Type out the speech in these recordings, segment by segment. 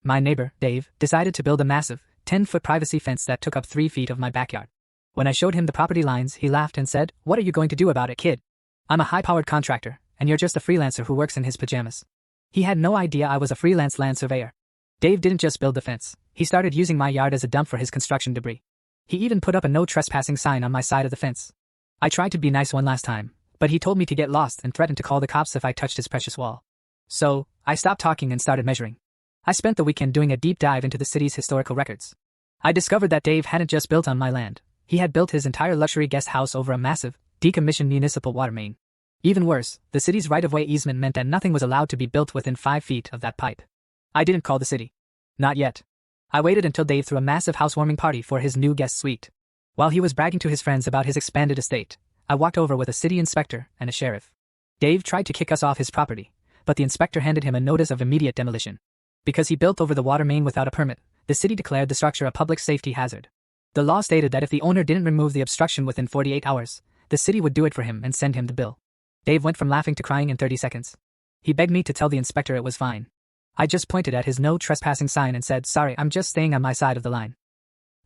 My neighbor, Dave, decided to build a massive, 10-foot privacy fence that took up 3 feet of my backyard. When I showed him the property lines, he laughed and said, "What are you going to do about it, kid? I'm a high-powered contractor, and you're just a freelancer who works in his pajamas." He had no idea I was a freelance land surveyor. Dave didn't just build the fence, he started using my yard as a dump for his construction debris. He even put up a no trespassing sign on my side of the fence. I tried to be nice one last time, but he told me to get lost and threatened to call the cops if I touched his precious wall. So, I stopped talking and started measuring. I spent the weekend doing a deep dive into the city's historical records. I discovered that Dave hadn't just built on my land, he had built his entire luxury guest house over a massive, decommissioned municipal water main. Even worse, the city's right-of-way easement meant that nothing was allowed to be built within 5 feet of that pipe. I didn't call the city. Not yet. I waited until Dave threw a massive housewarming party for his new guest suite. While he was bragging to his friends about his expanded estate, I walked over with a city inspector and a sheriff. Dave tried to kick us off his property, but the inspector handed him a notice of immediate demolition. Because he built over the water main without a permit, the city declared the structure a public safety hazard. The law stated that if the owner didn't remove the obstruction within 48 hours, the city would do it for him and send him the bill. Dave went from laughing to crying in 30 seconds. He begged me to tell the inspector it was fine. I just pointed at his no trespassing sign and said, "Sorry, I'm just staying on my side of the line."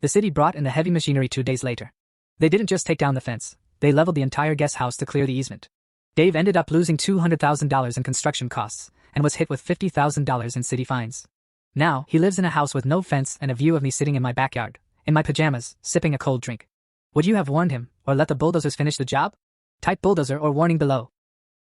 The city brought in the heavy machinery 2 days later. They didn't just take down the fence, they leveled the entire guest house to clear the easement. Dave ended up losing $200,000 in construction costs and was hit with $50,000 in city fines. Now, he lives in a house with no fence and a view of me sitting in my backyard, in my pajamas, sipping a cold drink. Would you have warned him, or let the bulldozers finish the job? Type bulldozer or warning below.